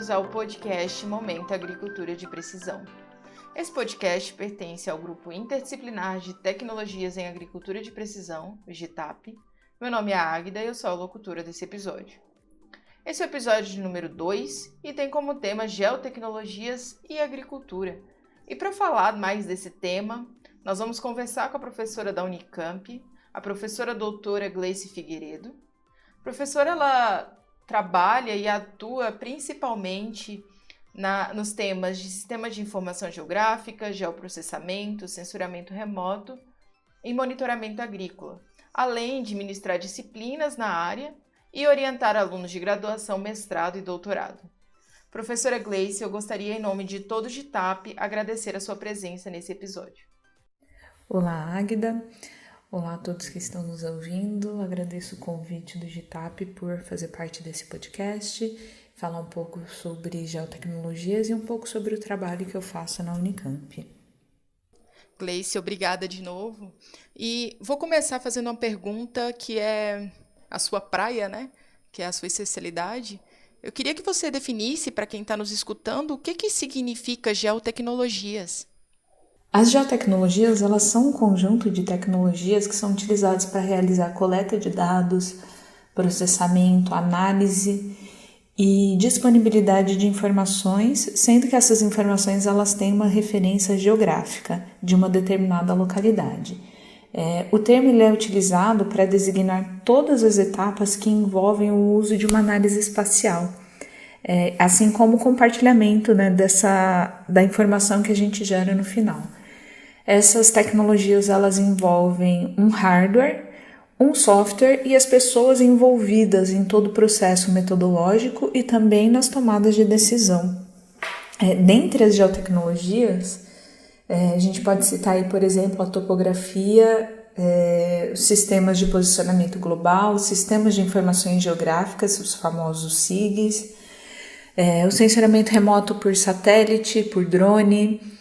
bem-vindos ao podcast Momento Agricultura de Precisão. Esse podcast pertence ao Grupo Interdisciplinar de Tecnologias em Agricultura de Precisão, o GITAP. Meu nome é Águida e eu sou a locutora desse episódio. Esse é o episódio de número 2 e tem como tema Geotecnologias e Agricultura. E para falar mais desse tema, nós vamos conversar com a professora da Unicamp, a professora doutora Gleice Figueiredo. A professora, ela trabalha e atua principalmente nos temas de sistema de informação geográfica, geoprocessamento, sensoramento remoto e monitoramento agrícola, além de ministrar disciplinas na área e orientar alunos de graduação, mestrado e doutorado. Professora Gleice, eu gostaria, em nome de todo o GITAP, agradecer a sua presença nesse episódio. Olá, Águida. Olá a todos que estão nos ouvindo. Agradeço o convite do GITAP por fazer parte desse podcast, falar um pouco sobre geotecnologias e um pouco sobre o trabalho que eu faço na Unicamp. Gleice, obrigada de novo. E vou começar fazendo uma pergunta que é a sua praia, né? Que é a sua especialidade. Eu queria que você definisse, para quem está nos escutando, o que significa geotecnologias. As geotecnologias, elas são um conjunto de tecnologias que são utilizadas para realizar coleta de dados, processamento, análise e disponibilidade de informações, sendo que essas informações elas têm uma referência geográfica de uma determinada localidade. O termo ele é utilizado para designar todas as etapas que envolvem o uso de uma análise espacial, assim como o compartilhamento, né, da informação que a gente gera no final. Essas tecnologias elas envolvem um hardware, um software e as pessoas envolvidas em todo o processo metodológico e também nas tomadas de decisão. Dentre as geotecnologias, a gente pode citar aí, por exemplo, a topografia, os sistemas de posicionamento global, os sistemas de informações geográficas, os famosos SIGs, o sensoramento remoto por satélite, por drone,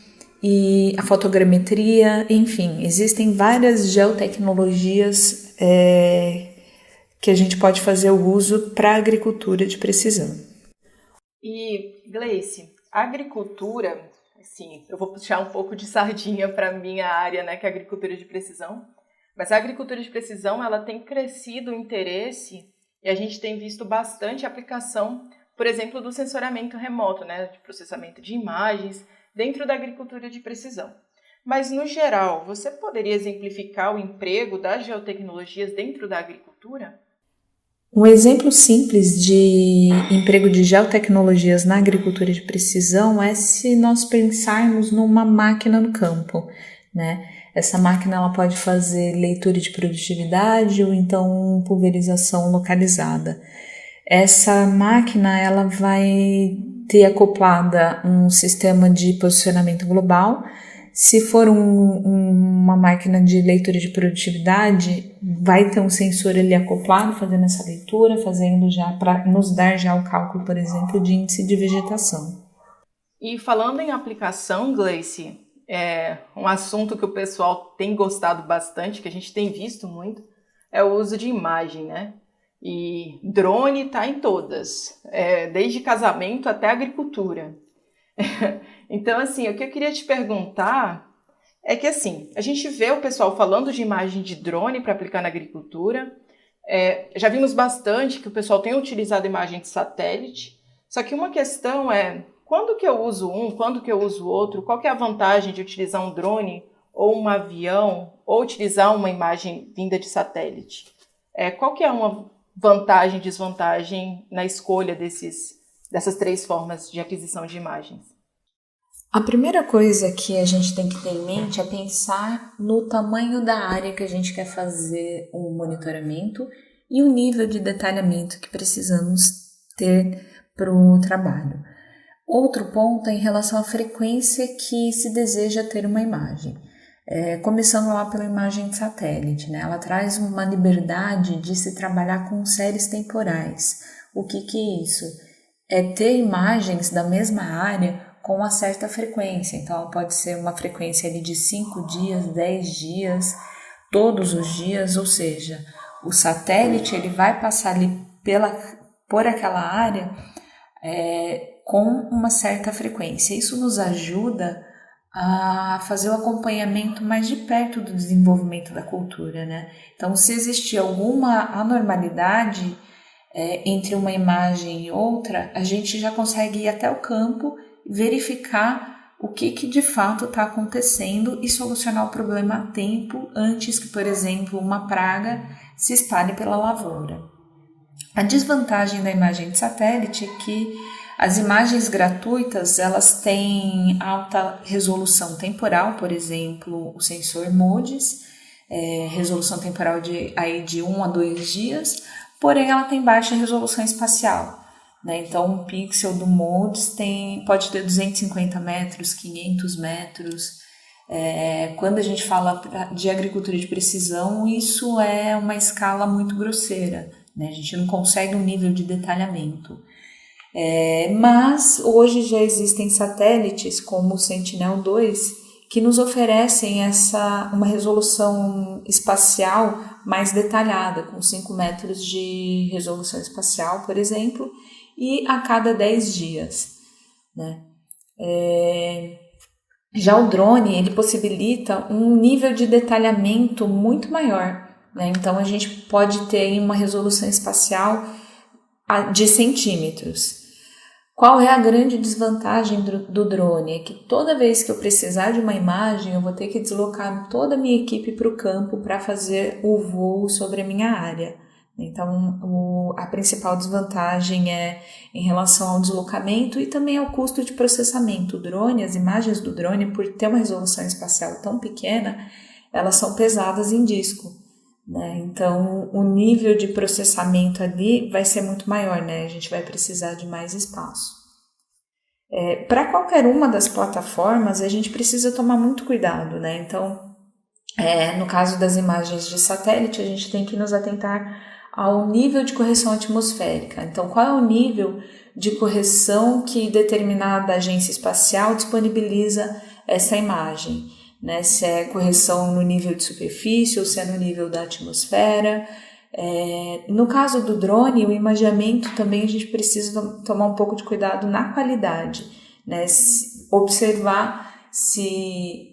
e a fotogrametria, enfim, existem várias geotecnologias que a gente pode fazer o uso para a agricultura de precisão. E, Gleice, a agricultura, assim, eu vou puxar um pouco de sardinha para a minha área, né, que é a agricultura de precisão, mas a agricultura de precisão, ela tem crescido o interesse e a gente tem visto bastante aplicação, por exemplo, do sensoramento remoto, né, de processamento de imagens, dentro da agricultura de precisão. Mas, no geral, você poderia exemplificar o emprego das geotecnologias dentro da agricultura? Um exemplo simples de emprego de geotecnologias na agricultura de precisão é se nós pensarmos numa máquina no campo, né? Essa máquina ela pode fazer leitura de produtividade ou então pulverização localizada. Essa máquina ela vai ter acoplada um sistema de posicionamento global. Se for uma máquina de leitura de produtividade, vai ter um sensor ali acoplado fazendo essa leitura, fazendo já para nos dar já o cálculo, por exemplo, de índice de vegetação. E falando em aplicação, Gleice, um assunto que o pessoal tem gostado bastante, que a gente tem visto muito, é o uso de imagem, né? E drone está em todas, desde casamento até agricultura. Então, assim, o que eu queria te perguntar é que, assim, a gente vê o pessoal falando de imagem de drone para aplicar na agricultura. Já vimos bastante que o pessoal tem utilizado imagem de satélite. Só que uma questão é, quando que eu uso um, quando que eu uso outro? Qual que é a vantagem de utilizar um drone ou um avião ou utilizar uma imagem vinda de satélite? Qual que é uma vantagem e desvantagem na escolha dessas três formas de aquisição de imagens? A primeira coisa que a gente tem que ter em mente é pensar no tamanho da área que a gente quer fazer o monitoramento e o nível de detalhamento que precisamos ter para o trabalho. Outro ponto é em relação à frequência que se deseja ter uma imagem. Começando lá pela imagem de satélite, né? Ela traz uma liberdade de se trabalhar com séries temporais. O que é isso? É ter imagens da mesma área com uma certa frequência. Então, pode ser uma frequência ali de 5 dias, 10 dias, todos os dias, ou seja, o satélite ele vai passar ali por aquela área com uma certa frequência. Isso nos ajuda a fazer o acompanhamento mais de perto do desenvolvimento da cultura, né? Então, se existir alguma anormalidade entre uma imagem e outra, a gente já consegue ir até o campo, verificar o que de fato está acontecendo e solucionar o problema a tempo, antes que, por exemplo, uma praga se espalhe pela lavoura. A desvantagem da imagem de satélite é que as imagens gratuitas, elas têm alta resolução temporal, por exemplo, o sensor MODIS, resolução temporal de 1 a 2 dias, porém ela tem baixa resolução espacial, né? Então um pixel do MODIS pode ter 250 metros, 500 metros. Quando a gente fala de agricultura de precisão, isso é uma escala muito grosseira, né? A gente não consegue um nível de detalhamento. Mas hoje já existem satélites como o Sentinel-2 que nos oferecem uma resolução espacial mais detalhada, com 5 metros de resolução espacial, por exemplo, e a cada 10 dias, né? Já o drone, ele possibilita um nível de detalhamento muito maior, né? Então a gente pode ter uma resolução espacial de centímetros. Qual é a grande desvantagem do drone? É que toda vez que eu precisar de uma imagem, eu vou ter que deslocar toda a minha equipe para o campo para fazer o voo sobre a minha área. Então, a principal desvantagem é em relação ao deslocamento e também ao custo de processamento. O drone, as imagens do drone, por ter uma resolução espacial tão pequena, elas são pesadas em disco, né? Então, o nível de processamento ali vai ser muito maior, né? A gente vai precisar de mais espaço. Para qualquer uma das plataformas, a gente precisa tomar muito cuidado, né? Então, no caso das imagens de satélite, a gente tem que nos atentar ao nível de correção atmosférica. Então, qual é o nível de correção que determinada agência espacial disponibiliza essa imagem, né? Se é correção no nível de superfície ou se é no nível da atmosfera. No caso do drone, o imageamento também a gente precisa tomar um pouco de cuidado na qualidade, né? Observar se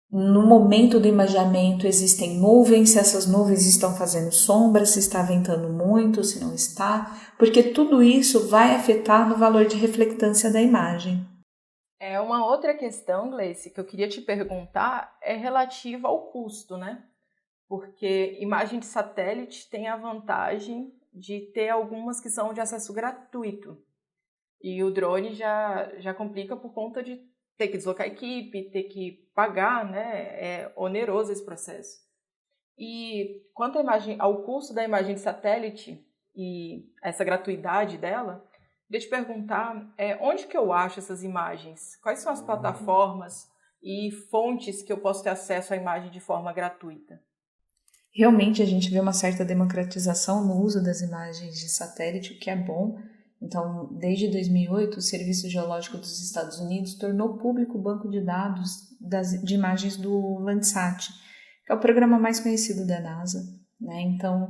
no momento do imageamento existem nuvens, se essas nuvens estão fazendo sombra, se está ventando muito, se não está, porque tudo isso vai afetar no valor de reflectância da imagem. Uma outra questão, Gleice, que eu queria te perguntar é relativa ao custo, né? Porque imagem de satélite tem a vantagem de ter algumas que são de acesso gratuito. E o drone já complica por conta de ter que deslocar a equipe, ter que pagar, né? É oneroso esse processo. E quanto ao custo da imagem de satélite e essa gratuidade dela, queria te perguntar onde que eu acho essas imagens? Quais são as plataformas e fontes que eu posso ter acesso à imagem de forma gratuita? Realmente a gente vê uma certa democratização no uso das imagens de satélite, o que é bom. Então, desde 2008, o Serviço Geológico dos Estados Unidos tornou público o banco de dados de imagens do Landsat, que é o programa mais conhecido da NASA, né? Então,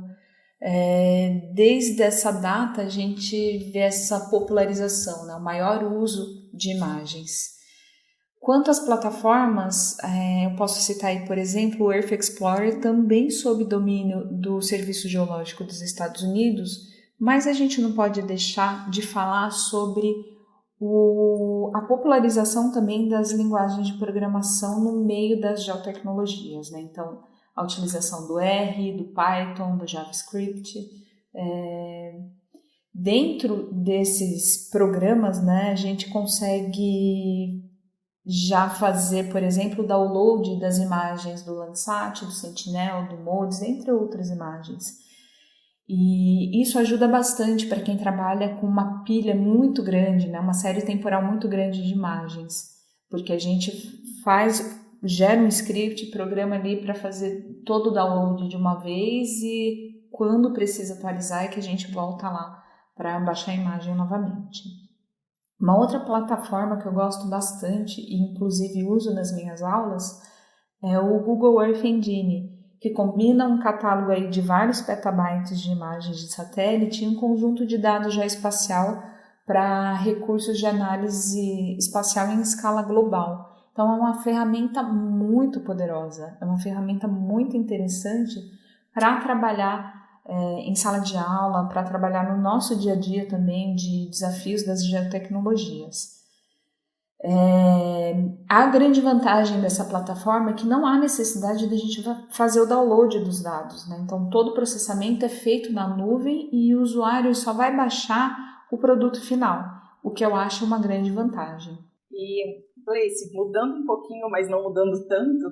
desde essa data, a gente vê essa popularização, né? O maior uso de imagens. Quanto às plataformas, eu posso citar aí, por exemplo, o Earth Explorer, também sob domínio do Serviço Geológico dos Estados Unidos, mas a gente não pode deixar de falar sobre a popularização também das linguagens de programação no meio das geotecnologias, né? Então, a utilização do R, do Python, do JavaScript. Dentro desses programas, né, a gente consegue já fazer, por exemplo, o download das imagens do Landsat, do Sentinel, do MODIS, entre outras imagens. E isso ajuda bastante para quem trabalha com uma pilha muito grande, né? Uma série temporal muito grande de imagens, porque a gente gera um script, programa ali para fazer todo o download de uma vez e quando precisa atualizar é que a gente volta lá para baixar a imagem novamente. Uma outra plataforma que eu gosto bastante e inclusive uso nas minhas aulas é o Google Earth Engine, que combina um catálogo aí de vários petabytes de imagens de satélite e um conjunto de dados geoespacial para recursos de análise espacial em escala global. Então, é uma ferramenta muito poderosa, é uma ferramenta muito interessante para trabalhar em sala de aula, para trabalhar no nosso dia a dia também de desafios das geotecnologias. A grande vantagem dessa plataforma é que não há necessidade de a gente fazer o download dos dados, né? Então, todo o processamento é feito na nuvem e o usuário só vai baixar o produto final, o que eu acho uma grande vantagem. E, Gleice, mudando um pouquinho, mas não mudando tanto,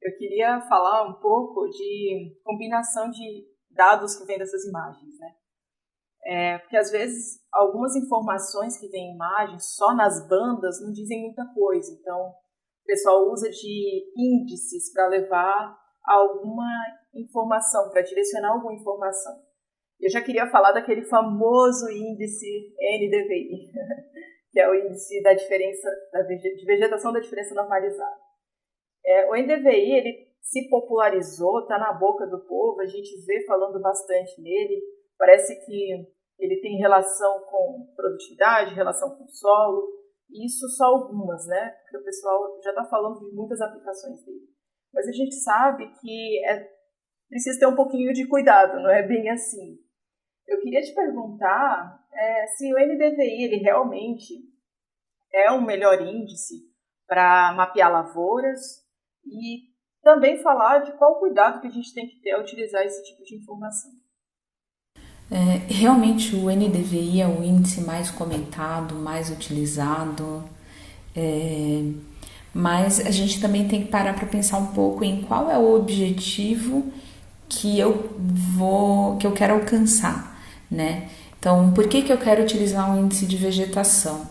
eu queria falar um pouco de combinação de dados que vêm dessas imagens, né? Porque às vezes algumas informações que vêm em imagens só nas bandas não dizem muita coisa. Então, o pessoal usa de índices para levar alguma informação, para direcionar alguma informação. Eu já queria falar daquele famoso índice NDVI, que é o índice da diferença de vegetação da diferença normalizada. O NDVI, ele se popularizou, está na boca do povo, a gente vê falando bastante nele. Parece que ele tem relação com produtividade, relação com solo, e isso só algumas, né? Porque o pessoal já está falando de muitas aplicações dele. Mas a gente sabe que precisa ter um pouquinho de cuidado, não é bem assim. Eu queria te perguntar se o NDVI ele realmente é um melhor índice para mapear lavouras e também falar de qual cuidado que a gente tem que ter ao utilizar esse tipo de informação. Realmente o NDVI é o índice mais comentado, mais utilizado, mas a gente também tem que parar para pensar um pouco em qual é o objetivo que eu quero alcançar, né? Então, por que eu quero utilizar um índice de vegetação?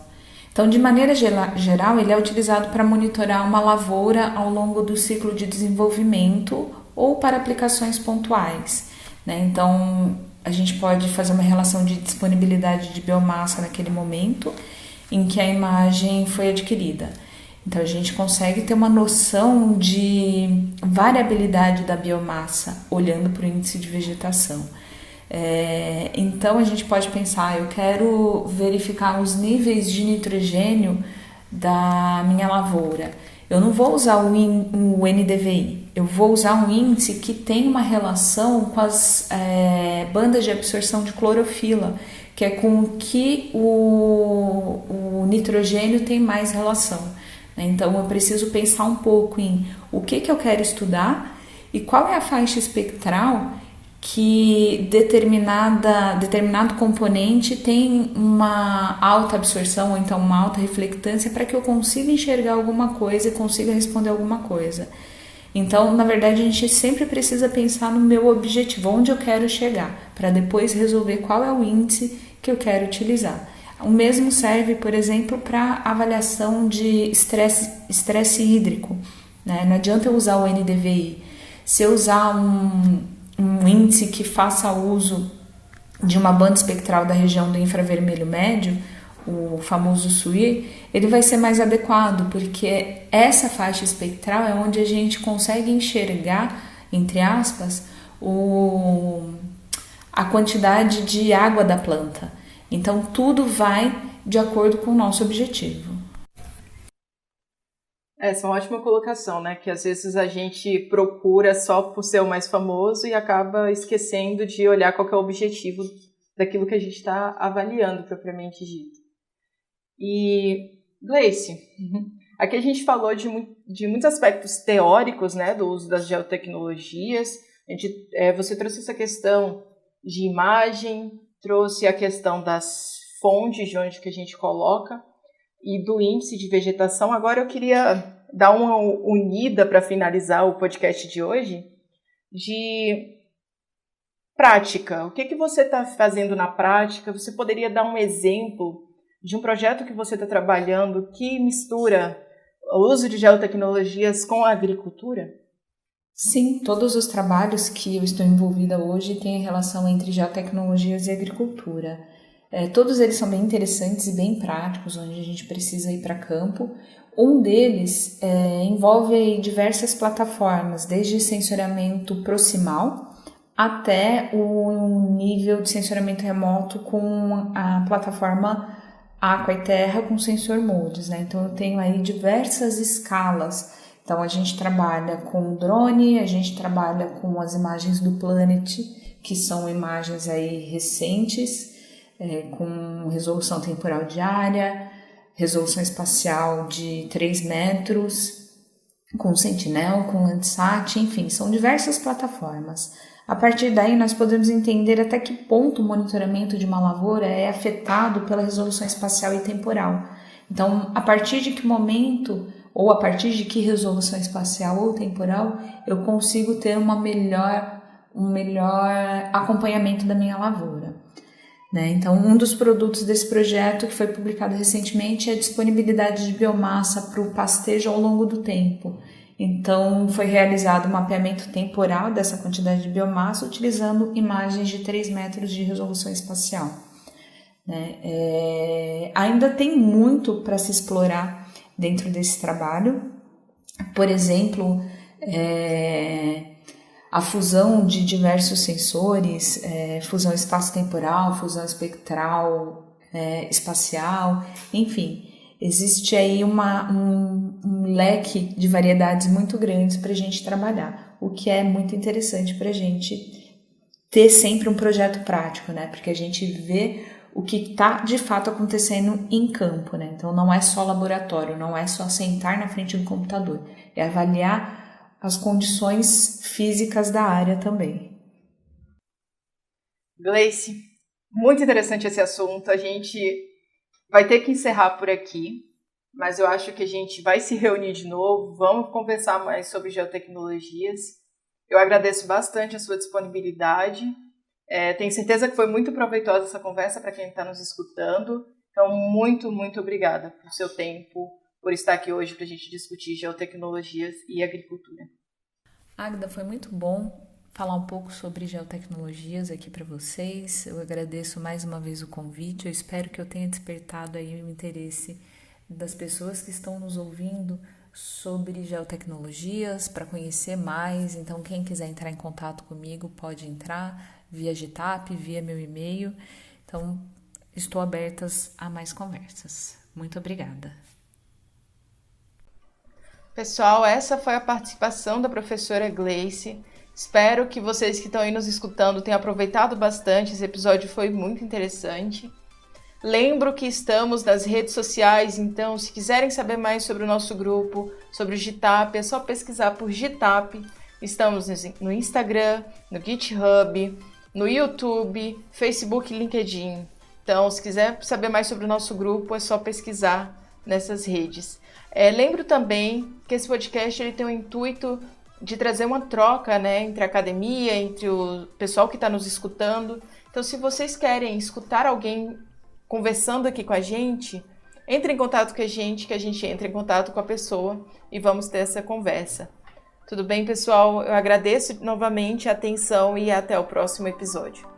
Então, de maneira geral, ele é utilizado para monitorar uma lavoura ao longo do ciclo de desenvolvimento ou para aplicações pontuais, né? Então, a gente pode fazer uma relação de disponibilidade de biomassa naquele momento em que a imagem foi adquirida. Então, a gente consegue ter uma noção de variabilidade da biomassa olhando para o índice de vegetação. Então, a gente pode pensar, eu quero verificar os níveis de nitrogênio da minha lavoura. Eu não vou usar o NDVI, eu vou usar um índice que tem uma relação com as bandas de absorção de clorofila, que é com o que o nitrogênio tem mais relação. Então, eu preciso pensar um pouco em o que eu quero estudar e qual é a faixa espectral que determinado componente tem uma alta absorção ou então uma alta reflectância para que eu consiga enxergar alguma coisa e consiga responder alguma coisa. Então, na verdade, a gente sempre precisa pensar no meu objetivo, onde eu quero chegar, para depois resolver qual é o índice que eu quero utilizar. O mesmo serve, por exemplo, para avaliação de estresse hídrico, né? Não adianta eu usar o NDVI. Se eu usar um índice que faça uso de uma banda espectral da região do infravermelho médio, o famoso SUIR, ele vai ser mais adequado, porque essa faixa espectral é onde a gente consegue enxergar, entre aspas, a quantidade de água da planta. Então, tudo vai de acordo com o nosso objetivo. Essa é uma ótima colocação, né? Que às vezes a gente procura só por ser o mais famoso e acaba esquecendo de olhar qual que é o objetivo daquilo que a gente está avaliando, propriamente dito. E, Gleice, aqui a gente falou de muitos aspectos teóricos, né, do uso das geotecnologias. Você trouxe essa questão de imagem, trouxe a questão das fontes de onde que a gente coloca e do índice de vegetação. Agora eu queria dar uma unida para finalizar o podcast de hoje, de prática. O que você está fazendo na prática? Você poderia dar um exemplo de um projeto que você está trabalhando que mistura o uso de geotecnologias com a agricultura? Sim, todos os trabalhos que eu estou envolvida hoje têm relação entre geotecnologias e agricultura. Todos eles são bem interessantes e bem práticos, onde a gente precisa ir para campo. Um deles envolve diversas plataformas, desde sensoriamento proximal até o nível de sensoramento remoto com a plataforma Aqua e Terra com sensor modes, né? Então eu tenho aí diversas escalas. Então a gente trabalha com drone, a gente trabalha com as imagens do Planet, que são imagens aí recentes, com resolução temporal diária, resolução espacial de 3 metros, com Sentinel, com Landsat, enfim, são diversas plataformas. A partir daí, nós podemos entender até que ponto o monitoramento de uma lavoura é afetado pela resolução espacial e temporal. Então, a partir de que momento, ou a partir de que resolução espacial ou temporal, eu consigo ter um melhor acompanhamento da minha lavoura. Então, um dos produtos desse projeto que foi publicado recentemente é a disponibilidade de biomassa para o pastejo ao longo do tempo. Então, foi realizado um mapeamento temporal dessa quantidade de biomassa utilizando imagens de 3 metros de resolução espacial. Ainda tem muito para se explorar dentro desse trabalho. Por exemplo, a fusão de diversos sensores, fusão espaço-temporal, fusão espectral, espacial, enfim, existe aí um leque de variedades muito grandes para a gente trabalhar, o que é muito interessante para a gente ter sempre um projeto prático, né? Porque a gente vê o que está de fato acontecendo em campo, né? Então não é só laboratório, não é só sentar na frente do computador, é avaliar as condições físicas da área também. Gleice, muito interessante esse assunto. A gente vai ter que encerrar por aqui, mas eu acho que a gente vai se reunir de novo, vamos conversar mais sobre geotecnologias. Eu agradeço bastante a sua disponibilidade. Tenho certeza que foi muito proveitosa essa conversa para quem está nos escutando. Então, muito, muito obrigada por seu tempo, por estar aqui hoje para a gente discutir geotecnologias e agricultura. Águida, foi muito bom falar um pouco sobre geotecnologias aqui para vocês. Eu agradeço mais uma vez o convite. Eu espero que eu tenha despertado aí o interesse das pessoas que estão nos ouvindo sobre geotecnologias, para conhecer mais. Então, quem quiser entrar em contato comigo pode entrar via GitHub, via meu e-mail. Então, estou aberta a mais conversas. Muito obrigada. Pessoal, essa foi a participação da professora Gleice. Espero que vocês que estão aí nos escutando tenham aproveitado bastante. Esse episódio foi muito interessante. Lembro que estamos nas redes sociais, então se quiserem saber mais sobre o nosso grupo, sobre o GitHub, é só pesquisar por GitHub. Estamos no Instagram, no GitHub, no YouTube, Facebook e LinkedIn. Então, se quiser saber mais sobre o nosso grupo, é só pesquisar nessas redes. Lembro também que esse podcast ele tem o intuito de trazer uma troca, né, entre a academia, entre o pessoal que está nos escutando. Então, se vocês querem escutar alguém conversando aqui com a gente, entre em contato com a gente, que a gente entra em contato com a pessoa e vamos ter essa conversa. Tudo bem, pessoal? Eu agradeço novamente a atenção e até o próximo episódio.